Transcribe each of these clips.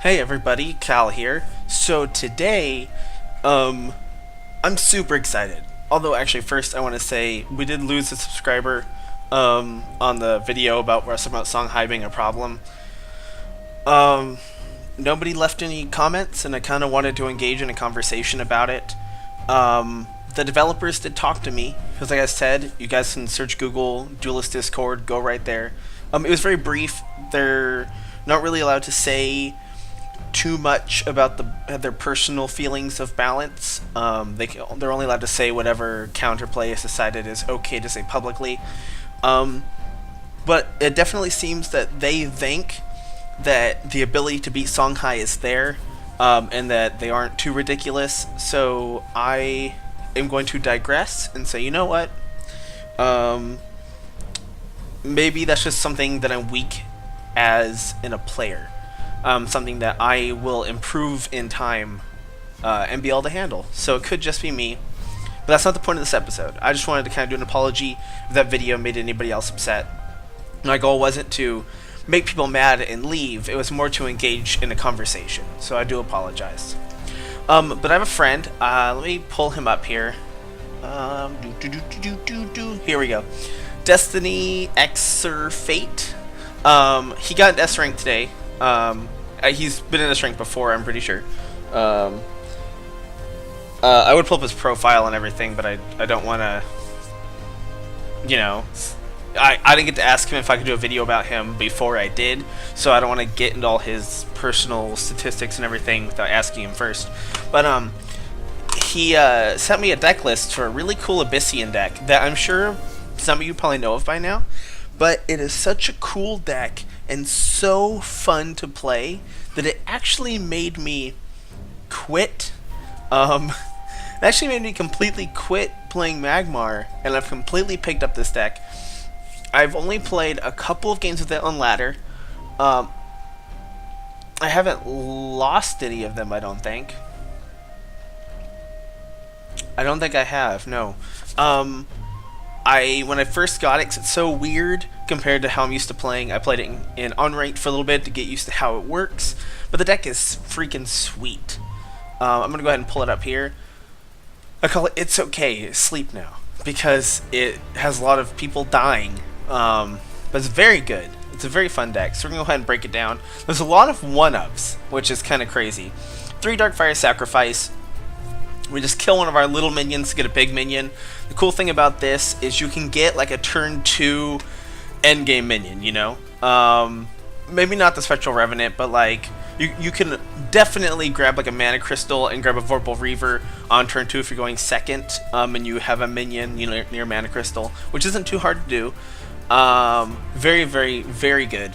Hey everybody, Cal here. So today, I'm super excited. Although actually first I want to say we did lose a subscriber on the video about where I was talking about Songhai being a problem. Um, Nobody left any comments and I kind of wanted to engage in a conversation about it. The developers did talk to me because like I said, you guys can search Google Duelyst Discord, go right there. It was very brief. They're not really allowed to say too much about their personal feelings of balance. They're only allowed to say whatever counterplay is decided is okay to say publicly. Um, but it definitely seems that they think that the ability to beat Songhai is there, and that they aren't too ridiculous. So I am going to digress and say, you know what? Um, Maybe that's just something that I'm weak as in a player. Something that I will improve in time and be able to handle. So it could just be me, but that's not the point of this episode. I just wanted to kind of do an apology if that video made anybody else upset. My goal wasn't to make people mad and leave, it was more to engage in a conversation, so I do apologize. But I have a friend, let me pull him up here. Here we go. Destinyxrfate. He got an S rank today. He's been in S rank before, I'm pretty sure. I would pull up his profile and everything, but I don't want to, you know, I didn't get to ask him if I could do a video about him before I did, so I don't want to get into all his personal statistics and everything without asking him first. But he sent me a deck list for a really cool Abyssian deck that I'm sure some of you probably know of by now, but it is such a cool deck and so fun to play that it actually made me quit. It actually made me completely quit playing Magmar, and I've completely picked up this deck. I've only played a couple of games with it on ladder. I haven't lost any of them, I don't think. I don't think I have, no. When I first got it, 'cause it's so weird compared to how I'm used to playing, I played it in unranked for a little bit to get used to how it works, but the deck is freaking sweet. I'm gonna go ahead and pull it up here. I call it It's Okay, Sleep Now, because it has a lot of people dying, but it's very good. It's a very fun deck, so we're gonna go ahead and break it down. There's a lot of 1-ups, which is kind of crazy. 3 Darkfire Sacrifice. We just kill one of our little minions to get a big minion. The cool thing about this is you can get like a turn 2 endgame minion, you know? Maybe not the Spectral Revenant, but like you can definitely grab like a Mana Crystal and grab a Vorpal Reaver on turn 2 if you're going second, and you have a minion, you know, near Mana Crystal, which isn't too hard to do. Very, very, very good.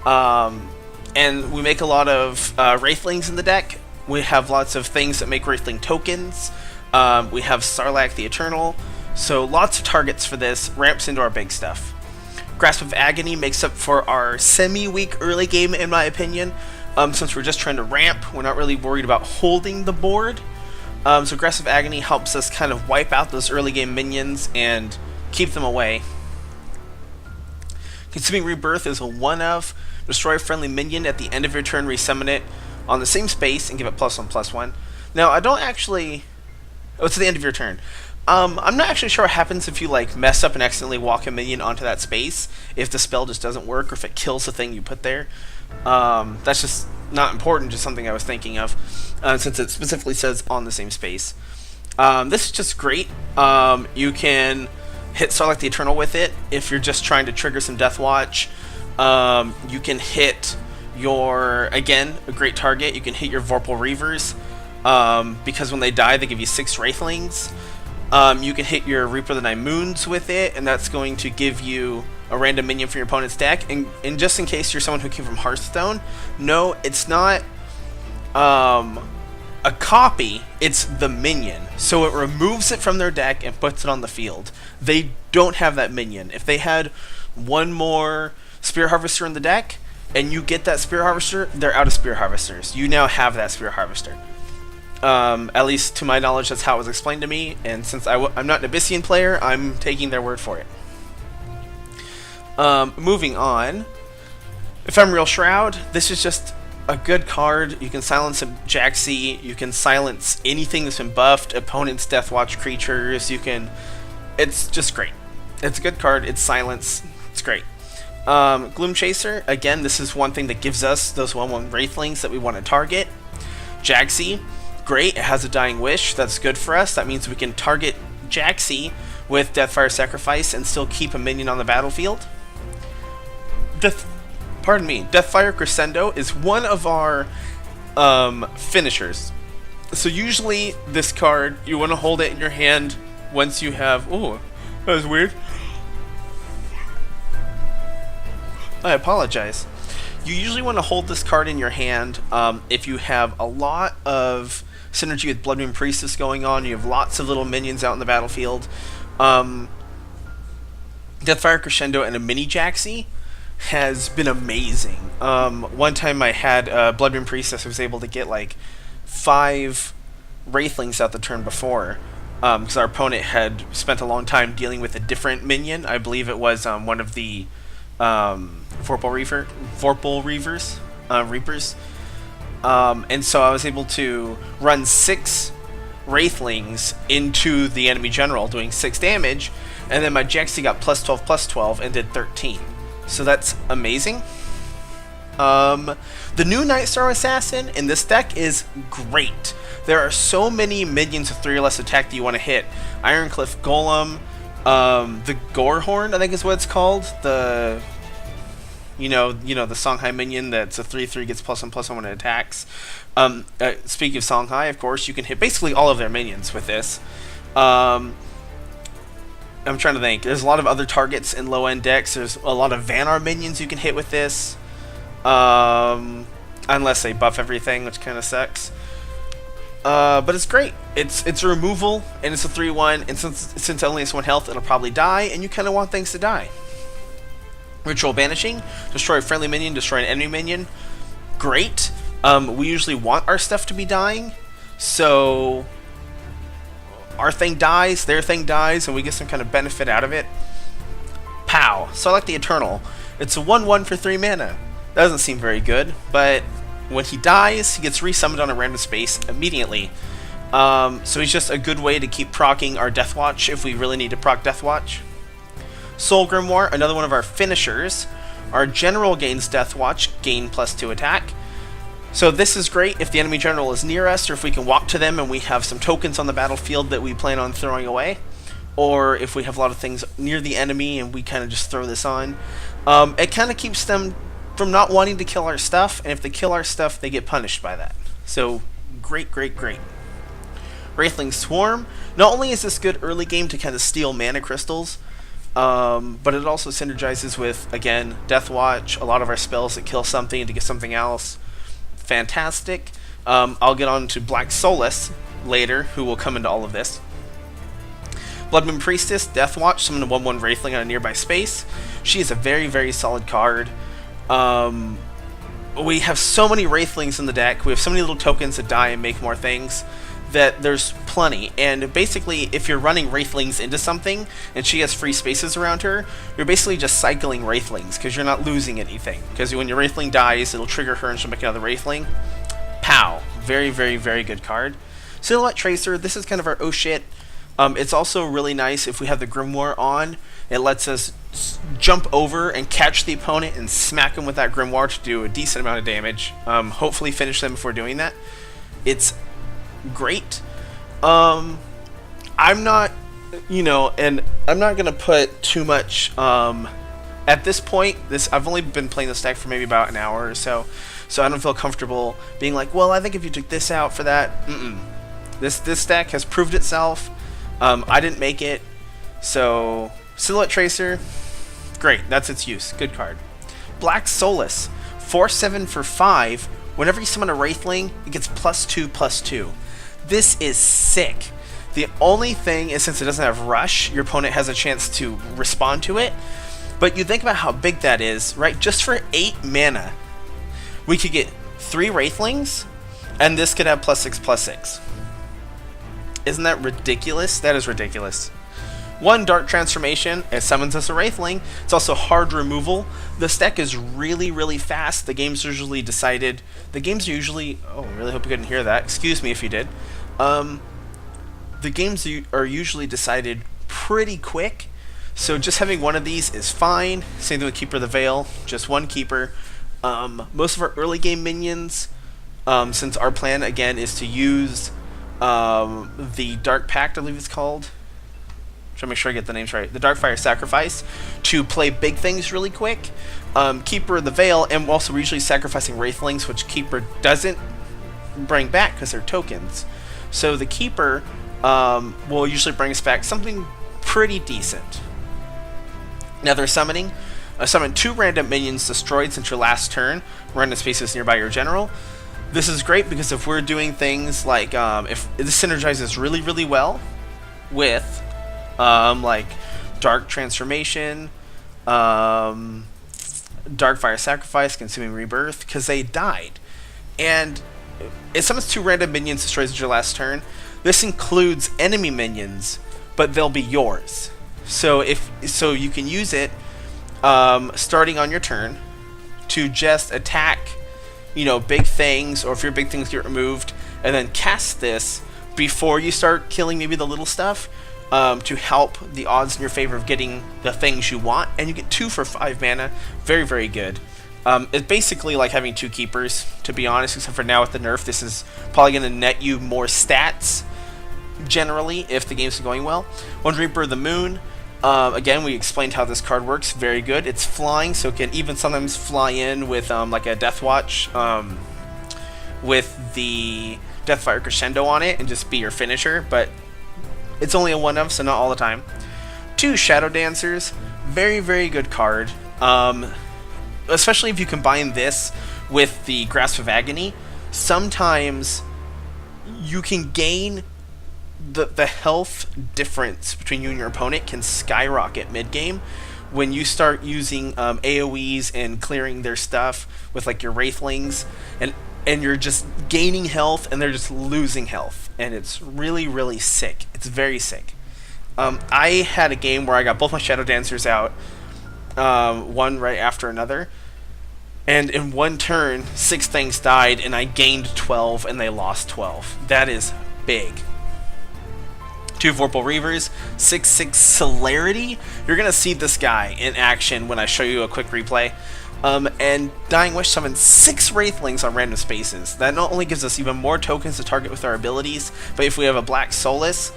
And we make a lot of Wraithlings in the deck. We have lots of things that make Wraithling tokens. We have Sarlacc the Eternal. So lots of targets for this. Ramps into our big stuff. Grasp of Agony makes up for our semi-weak early game, in my opinion. Since we're just trying to ramp, we're not really worried about holding the board. So Grasp of Agony helps us kind of wipe out those early game minions and keep them away. Consuming Rebirth is a 1-of. Destroy a friendly minion at the end of your turn, resummon it on the same space and give it +1/+1. Now, I don't actually... Oh, it's at the end of your turn. I'm not actually sure what happens if you like mess up and accidentally walk a minion onto that space, if the spell just doesn't work, or if it kills the thing you put there. That's just not important, just something I was thinking of, since it specifically says on the same space. This is just great. You can hit Sarlacc the Eternal with it if you're just trying to trigger some Deathwatch. You can hit your, again, a great target, you can hit your Vorpal Reavers, because when they die they give you 6 Wraithlings. You can hit your Reaper of the Nine Moons with it, and that's going to give you a random minion from your opponent's deck. And just in case you're someone who came from Hearthstone, no, it's not a copy, it's the minion. So it removes it from their deck and puts it on the field. They don't have that minion. If they had one more Spear Harvester in the deck, and you get that Spear Harvester, they're out of Spear Harvesters. You now have that Spear Harvester. At least to my knowledge, that's how it was explained to me, and since I'm not an Abyssian player, I'm taking their word for it. Moving on. Ephemeral Shroud, this is just a good card. You can silence a Jaxi, you can silence anything that's been buffed, opponent's Deathwatch creatures, you can... It's just great. It's a good card, it's silence, it's great. Gloom Chaser, again, this is one thing that gives us those 1/1 Wraithlings that we want to target. Jaxi, great, it has a Dying Wish, that's good for us. That means we can target Jaxi with Deathfire Sacrifice and still keep a minion on the battlefield. Deathfire Crescendo is one of our finishers. So usually this card, you want to hold it in your hand once you have... Oh, that was weird. I apologize. You usually want to hold this card in your hand if you have a lot of synergy with Bloodmoon Priestess going on, you have lots of little minions out in the battlefield. Deathfire Crescendo and a mini Jaxi has been amazing. One time I had Bloodmoon Priestess, I was able to get like 5 Wraithlings out the turn before, because our opponent had spent a long time dealing with a different minion. I believe it was one of the Vorpal Reapers. And so I was able to run 6 Wraithlings into the enemy general, doing 6 damage, and then my Jaxi got +12/+12 and did 13. So that's amazing. The new Nightstar Assassin in this deck is great. There are so many minions with 3 or less attack that you want to hit. Ironcliff Golem, the Gorehorn, I think is what it's called. The the Songhai minion that's a 3/3, gets +1/+1 when it attacks. Speaking of Songhai, of course, you can hit basically all of their minions with this. I'm trying to think. There's a lot of other targets in low-end decks. There's a lot of Vanar minions you can hit with this. Unless they buff everything, which kind of sucks. But it's great. It's a removal, and it's a 3/1, and since it only has 1 health, it'll probably die, and you kind of want things to die. Ritual Banishing, destroy a friendly minion, destroy an enemy minion. Great. We usually want our stuff to be dying, so our thing dies, their thing dies, and we get some kind of benefit out of it. Pow. So I like the Eternal. It's a 1/1 for 3 mana. That doesn't seem very good, but when he dies, he gets resummoned on a random space immediately. So he's just a good way to keep proccing our Deathwatch if we really need to proc Deathwatch. Soul Grimoire, another one of our finishers. Our general gains Deathwatch, gain +2 attack. So this is great if the enemy general is near us, or if we can walk to them and we have some tokens on the battlefield that we plan on throwing away, or if we have a lot of things near the enemy and we kind of just throw this on. It kind of keeps them from not wanting to kill our stuff, and if they kill our stuff, they get punished by that. So great, great, great. Wraithling Swarm. Not only is this good early game to kind of steal mana crystals, but it also synergizes with, again, Deathwatch, a lot of our spells that kill something to get something else. Fantastic. I'll get on to Black Soulless later, who will come into all of this. Bloodmoon Priestess, Deathwatch, summon a 1/1 Wraithling on a nearby space. She is a very, very solid card. We have so many Wraithlings in the deck, we have so many little tokens that die and make more things, that there's plenty. And basically, if you're running Wraithlings into something, and she has free spaces around her, you're basically just cycling Wraithlings, because you're not losing anything. Because when your Wraithling dies, it'll trigger her and she'll make another Wraithling. Pow! Very, very, very good card. Silhouette Tracer, this is kind of our oh shit. It's also really nice if we have the Grimoire on. It lets us jump over and catch the opponent and smack them with that Grimoire to do a decent amount of damage. Hopefully finish them before doing that. It's great. I'm not, and I'm not gonna put too much at this point. I've only been playing this deck for maybe about an hour or so, so I don't feel comfortable being like, well, I think if you took this out for that, this deck has proved itself. I didn't make it, so Silhouette Tracer, great, that's its use, good card. Black Soulless, 4/7 for 5. Whenever you summon a Wraithling, it gets +2/+2. This is sick. The only thing is, since it doesn't have Rush, your opponent has a chance to respond to it. But you think about how big that is, right? Just for 8 mana, we could get 3 Wraithlings, and this could have +6/+6. Isn't that ridiculous? That is ridiculous. One Dark Transformation, it summons us a Wraithling. It's also hard removal. This deck is really, really fast. The games are usually decided. The games are usually. Oh, I really hope you couldn't hear that. Excuse me if you did. The games are usually decided pretty quick. So just having one of these is fine. Same thing with Keeper of the Veil. Just one Keeper. Most of our early game minions, since our plan again is to use the Dark Pact, I believe it's called. Try to make sure I get the names right. The Darkfire Sacrifice to play big things really quick. Keeper of the Veil, and also we're usually sacrificing Wraithlings, which Keeper doesn't bring back because they're tokens. So the Keeper will usually bring us back something pretty decent. Now they're summoning. Summon 2 random minions destroyed since your last turn. Random spaces nearby your general. This is great because if we're doing things like if this synergizes really, really well with like Dark Transformation, Darkfire Sacrifice, Consuming Rebirth, because they died. And it summons 2 random minions destroys at your last turn. This includes enemy minions, but they'll be yours. So you can use it starting on your turn to just attack, big things, or if your big things get removed, and then cast this before you start killing maybe the little stuff. To help the odds in your favor of getting the things you want, and you get 2 for 5 mana. Very, very good. It's basically like having 2 keepers, to be honest, except for now with the nerf. This is probably going to net you more stats, generally, if the game's going well. One Reaper of the Moon. Again, we explained how this card works. Very good. It's flying, so it can even sometimes fly in with like a Deathwatch with the Deathfire Crescendo on it and just be your finisher, but it's only a 1-of, so not all the time. 2 Shadow Dancers. Very, very good card. Especially if you combine this with the Grasp of Agony. Sometimes you can gain the health difference between you and your opponent can skyrocket mid-game when you start using AoEs and clearing their stuff with like your Wraithlings, and you're just gaining health and they're just losing health, and it's really, really sick. It's very sick. I had a game where I got both my Shadow Dancers out, one right after another, and in one turn 6 things died and I gained 12 and they lost 12. That is big. 2 Vorpal Reavers, 6/6 Celerity. You're gonna see this guy in action when I show you a quick replay. And Dying Wish summons 6 Wraithlings on random spaces. That not only gives us even more tokens to target with our abilities, but if we have a Black Soulless,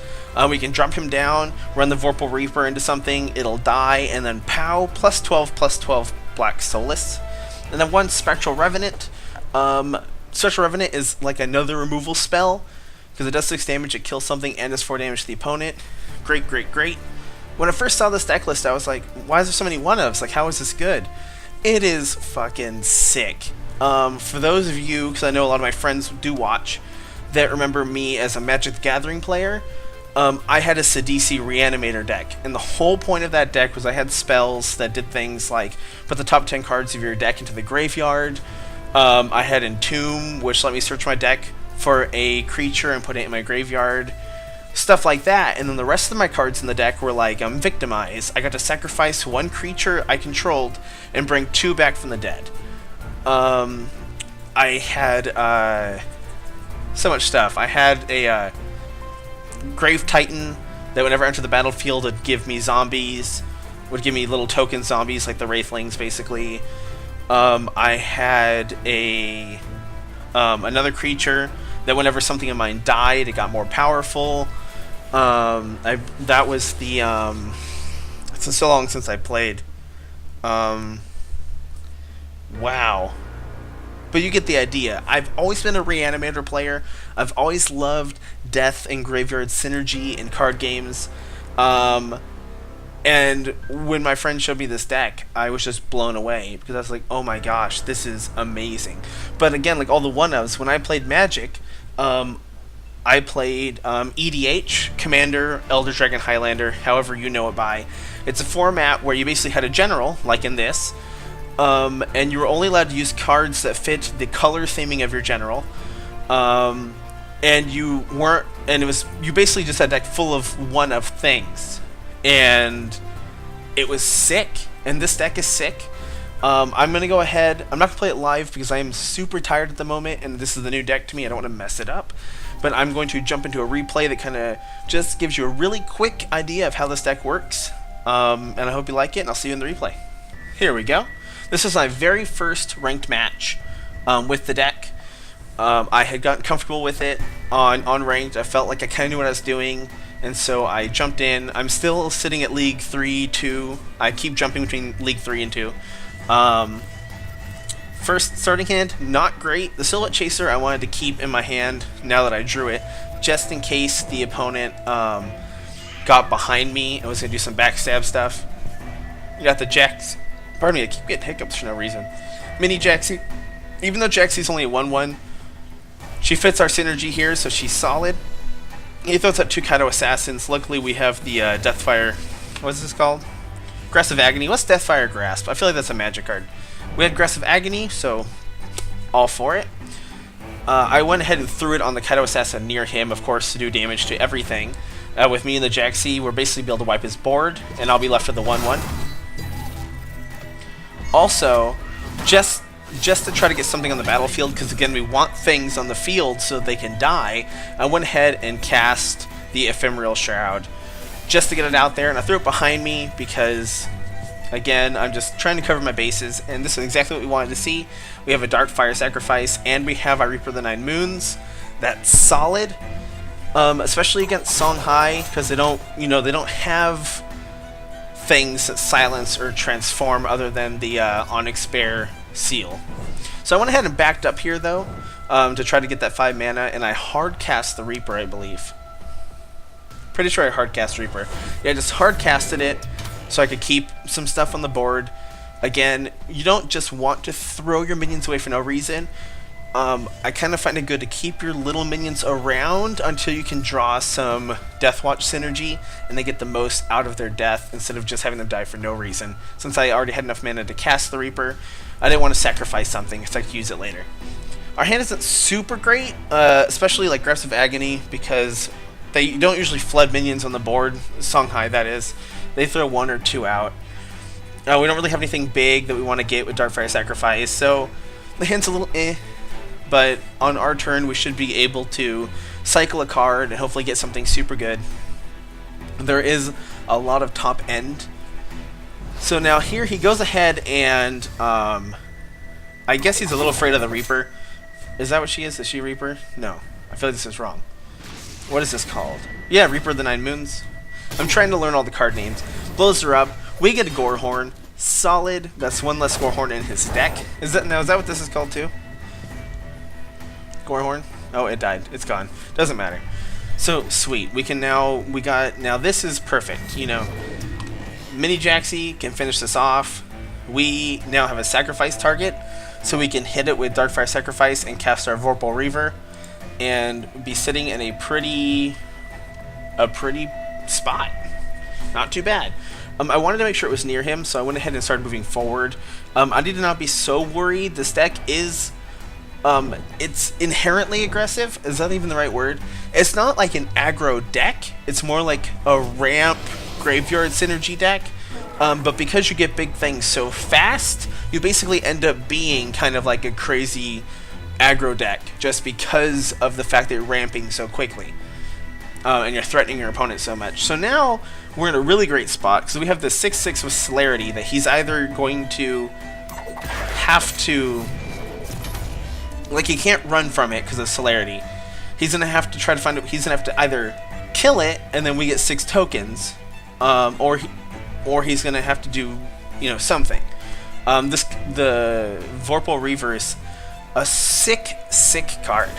we can drop him down, run the Vorpal Reaper into something, it'll die, and then pow, +12/+12 Black Soulless. And then 1 Spectral Revenant. Spectral Revenant is like another removal spell, because it does 6 damage, it kills something, and does 4 damage to the opponent. Great, great, great. When I first saw this deck list, I was like, why is there so many 1-ofs? Like, how is this good? It is fucking sick. For those of you, because I know a lot of my friends do watch, that remember me as a Magic the Gathering player, I had a Sidisi Reanimator deck, and the whole point of that deck was I had spells that did things like put the top 10 cards of your deck into the graveyard. I had Entomb, which let me search my deck for a creature and put it in my graveyard. Stuff like that, and then the rest of my cards in the deck were like Victimize. I got to sacrifice 1 creature I controlled and bring 2 back from the dead. I had so much stuff. I had a Grave Titan that whenever I enter the battlefield would give me zombies, would give me little token zombies like the Wraithlings basically. I had a another creature that whenever something of mine died, it got more powerful. That was the it's been so long since I played. Wow. But you get the idea. I've always been a Reanimator player. I've always loved death and graveyard synergy in card games. And when my friend showed me this deck, I was just blown away because I was like, oh my gosh, this is amazing. But again, like all the 1-ofs, when I played Magic, I played EDH, Commander, Elder Dragon Highlander, however you know it by. It's a format where you basically had a general, like in this, and you were only allowed to use cards that fit the color theming of your general. And you weren't, and it was, you basically just had a deck full of 1-of things. and it was sick. And this deck is sick. I'm going to go ahead. I'm not going to play it live because I am super tired at the moment, and this is the new deck to me. I don't want to mess it up. But I'm going to jump into a replay that kind of just gives you a really quick idea of how this deck works. And I hope you like it, and I'll see you in the replay. Here we go. This is my very first ranked match with the deck. I had gotten comfortable with it on ranked. I felt like I kind of knew what I was doing, and so I jumped in. I'm still sitting at League 3, 2. I keep jumping between League 3 and 2. First starting hand, not great. The Duelyst Chaser I wanted to keep in my hand now that I drew it, just in case the opponent got behind me and was going to do some backstab stuff. You got the Jax. Pardon me, I keep getting hiccups for no reason. Mini Jaxie. Even though Jaxie's only a 1-1, she fits our synergy here, so she's solid. He throws out 2 Kaido Assassins. Luckily, we have the Deathfire. What is this called? Aggressive Agony. What's Deathfire Grasp? I feel like that's a magic card. We had Aggressive Agony, so all for it. I went ahead and threw it on the Kaido Assassin near him, of course, to do damage to everything. With me and the Jaxie, we're basically able to wipe his board, and I'll be left with the 1-1. Also, just to try to get something on the battlefield, because again, we want things on the field so they can die, I went ahead and cast the Ephemeral Shroud just to get it out there, and I threw it behind me because, again, I'm just trying to cover my bases, and this is exactly what we wanted to see. We have a Dark Fire Sacrifice, and we have our Reaper of the Nine Moons. That's solid, especially against Songhai, because they don't have things that silence or transform other than the Onyx Bear Seal. So I went ahead and backed up here, though, to try to get that 5 mana, and I hard cast the Reaper, I believe. Pretty sure I hard cast Reaper. Yeah, I just hard casted it so I could keep some stuff on the board. Again, you don't just want to throw your minions away for no reason. I kind of find it good to keep your little minions around until you can draw some Deathwatch synergy and they get the most out of their death instead of just having them die for no reason. Since I already had enough mana to cast the Reaper, I didn't want to sacrifice something so I could use it later. Our hand isn't super great, especially like Aggressive Agony, because they don't usually flood minions on the board. Songhai, that is. They throw 1 or 2 out. We don't really have anything big that we want to get with Dark Fire Sacrifice, so the hand's a little eh. But on our turn, we should be able to cycle a card and hopefully get something super good. There is a lot of top end. So now here he goes ahead and I guess he's a little afraid of the Reaper. Is that what she is? Is she a Reaper? No. I feel like this is wrong. What is this called? Yeah, Reaper of the Nine Moons. I'm trying to learn all the card names. Blows her up. We get a Gorehorn. Solid. That's 1 less Gorehorn in his deck. Is that what this is called too? Gorehorn? Oh, it died. It's gone. Doesn't matter. So sweet. Now this is perfect. You know, Mini Jaxie can finish this off. We now have a sacrifice target, so we can hit it with Dark Fire Sacrifice and cast our Vorpal Reaver, and be sitting in a pretty spot. Not too bad. I wanted to make sure it was near him, so I went ahead and started moving forward. I need to not be so worried. This deck is it's inherently aggressive. Is that even the right word? It's not like an aggro deck. It's more like a ramp graveyard synergy deck. But because you get big things so fast, you basically end up being kind of like a crazy aggro deck just because of the fact that you're ramping so quickly. And you're threatening your opponent so much. So now we're in a really great spot because we have the 6/6 with Celerity that he's either going to have to... Like, he can't run from it because of Celerity. He's going to have to try to find it. He's going to have to either kill it and then we get 6 tokens, or he's going to have to do, something. The Vorpal Reaver is a sick card.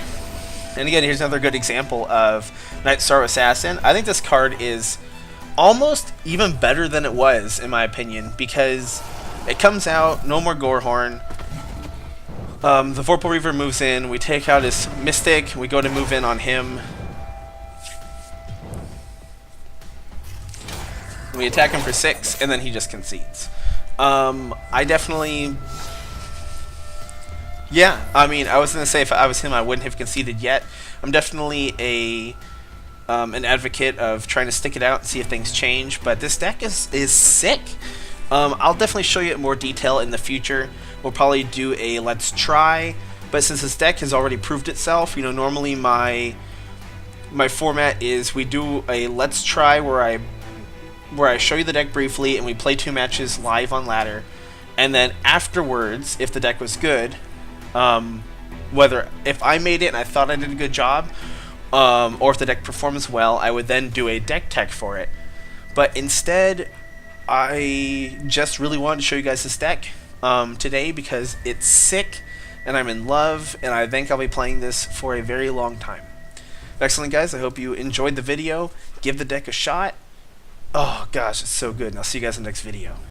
And again, here's another good example of Night Sorrow Assassin. I think this card is almost even better than it was, in my opinion, because it comes out, no more Gorehorn. The Vorpal Reaver moves in, we take out his Mystic, we go to move in on him. We attack him for 6, and then he just concedes. I definitely... Yeah, I mean, I was going to say if I was him, I wouldn't have conceded yet. I'm definitely a an advocate of trying to stick it out and see if things change, but this deck is sick. I'll definitely show you in more detail in the future. We'll probably do a let's try, but since this deck has already proved itself, you know, normally my format is we do a let's try where I show you the deck briefly and we play 2 matches live on ladder, and then afterwards, if the deck was good, whether if I made it and I thought I did a good job, or if the deck performs well, I would then do a deck tech for it. But instead, I just really wanted to show you guys this deck today because it's sick and I'm in love, and I think I'll be playing this for a very long time. Excellent, guys. I hope you enjoyed the video. Give the deck a shot. Oh gosh, it's so good, and I'll see you guys in the next video.